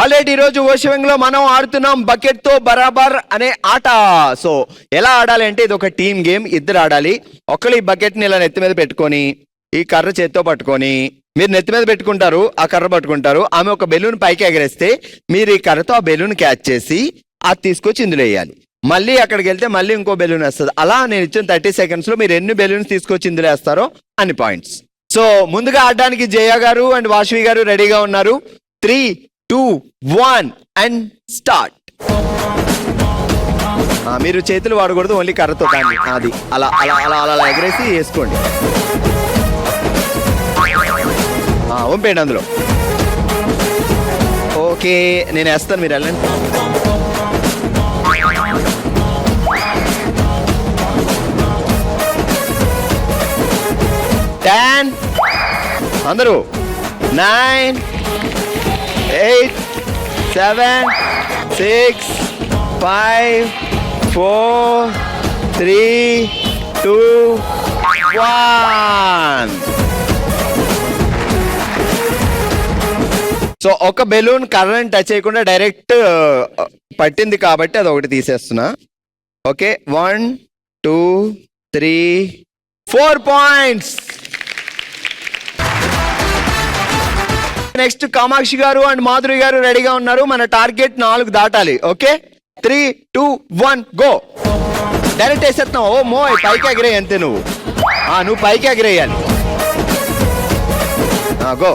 Already ఈరోజు ఓషివంగ్లో మనం ఆడుతున్నాం బకెట్ తో బరాబర్ అనే ఆట. సో ఎలా ఆడాలి అంటే ఇది ఒక టీమ్ గేమ్, ఇద్దరు ఆడాలి. ఒకళ్ళు ఈ బకెట్ ని ఇలా నెత్తి మీద పెట్టుకొని ఈ కర్ర చేత్తో పట్టుకొని, మీరు నెత్తి మీద పెట్టుకుంటారు, ఆ కర్ర పట్టుకుంటారు. ఆమె ఒక బెలూన్ పైకి ఎగరేస్తే మీరు ఈ కర్రతో ఆ బెలూన్ క్యాచ్ చేసి అది తీసుకొచ్చి ఇందులో వేయాలి. మళ్ళీ అక్కడికి వెళ్తే మళ్ళీ ఇంకో బెలూన్ వస్తుంది. అలా నేను ఇచ్చిన 30 seconds లో మీరు ఎన్ని బెలూన్స్ తీసుకొచ్చి ఇందులో వేస్తారో అన్ని పాయింట్స్. సో ముందుగా ఆడడానికి జయ గారు అండ్ వాష్వి గారు రెడీగా ఉన్నారు. 3, 2, 1 అండ్ స్టార్ట్. మీరు చేతులు వాడకూడదు, ఓన్లీ కర్రతో కానీ అది అలా అలా అలా అలా ఎగరేసి వేసుకోండి. పంపేయండి అందులో. ఓకే, నేను వేస్తాను, మీరు వెళ్ళండి. Ten, అందరూ 9, 8, 7, 6, 5, 4, 3, 2, 1. సో ఒక బెలూన్ కర్రని టచ్ చేయకుండా డైరెక్ట్ పట్టింది కాబట్టి అది ఒకటి తీసేస్తున్నా. Okay, 1, 2, 3, 4 points. నెక్స్ట్ కామాక్షి గారు అండ్ మాధురి గారు రెడీగా ఉన్నారు. మన టార్గెట్ 4 దాటాలి. Okay, 3, 2, 1 go. డైరెక్ట్ వేసేస్తున్నావు. ఓ మో, పైకి ఎగరేయి అంతే. నువ్వు పైకి ఎగరేయాలి. గో,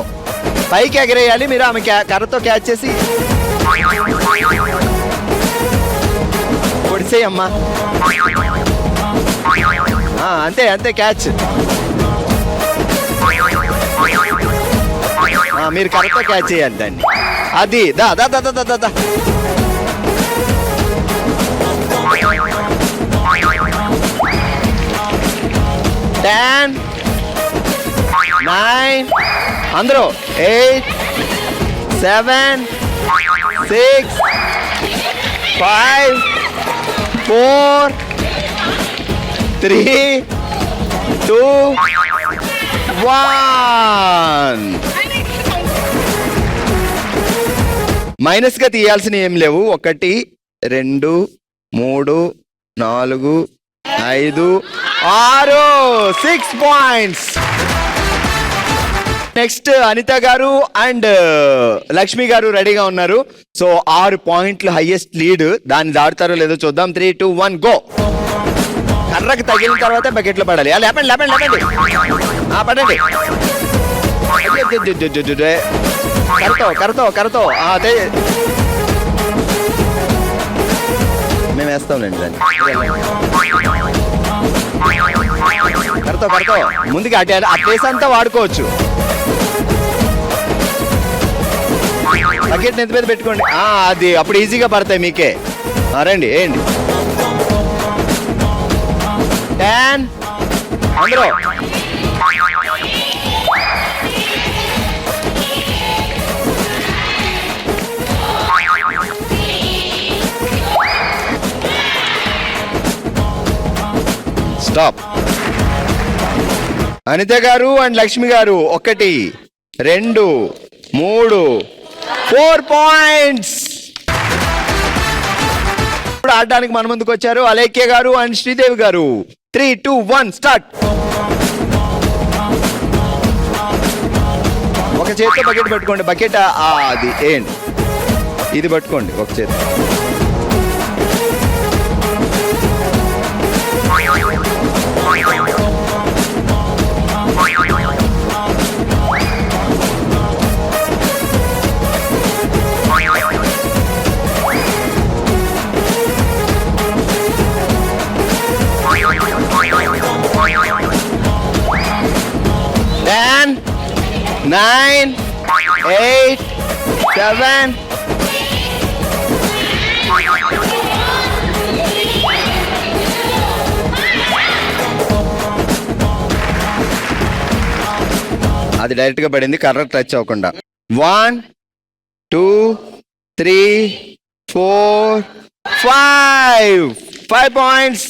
పైకి ఎగరేయాలి. మీరు ఆమె కర్రతో క్యాచ్ చేసి పొడిసేయమ్మా. అంతే అంతే, క్యాచ్. మీరు కరెక్ట్గా క్యాచ్ చేయాలి దాన్ని. అది దా దా దా దా దా దా. 10, 9, అందరూ 8, 7, 6, 5, 4, 3, 2, 1. మైనస్ గా తీయాల్సిన ఏం లేవు. 1, 2, 3, 4, 5, 6, 6 పాయింట్స్. నెక్స్ట్ అనిత గారు అండ్ లక్ష్మి గారు రెడీగా ఉన్నారు. సో 6 పాయింట్లు హైయెస్ట్ లీడ్. దాన్ని దాటుతారో లేదో చూద్దాం. 3, 2, 1 గో. కర్రకు తగిలిన తర్వాత బకెట్లో పడాలి. లేపండి లేపండి లేపండి, పడండి. కరతో కరతో కరతో అదే మేము వేస్తాంలేండి దాన్ని. కరతో కరతో ముందుకి అటే ఆ ప్లేస్ అంతా వాడుకోవచ్చు. బకెట్ నెత్తి మీద పెట్టుకోండి. అది అప్పుడు ఈజీగా పడతాయి మీకే. రండి వేయండి. 10, అందరూ స్టాప్. అనిత గారు అండ్ లక్ష్మి గారు 1, 2, 3, 4 పాయింట్స్. ఇప్పుడు ఆడడానికి మన ముందుకు వచ్చారు అలేఖ్య గారు అండ్ శ్రీదేవి గారు. 3, 2, 1 స్టార్ట్. ఒక చేతితో బకెట్ పట్టుకోండి. బకెట్ అది ఏంటి, ఇది పట్టుకోండి ఒక చేతి. Ten, 9, 8, 7. అది డైరెక్ట్ గా పడింది, కర్ర టచ్ అవ్వకుండా. 1, 2, 3, 4, 5 పాయింట్స్.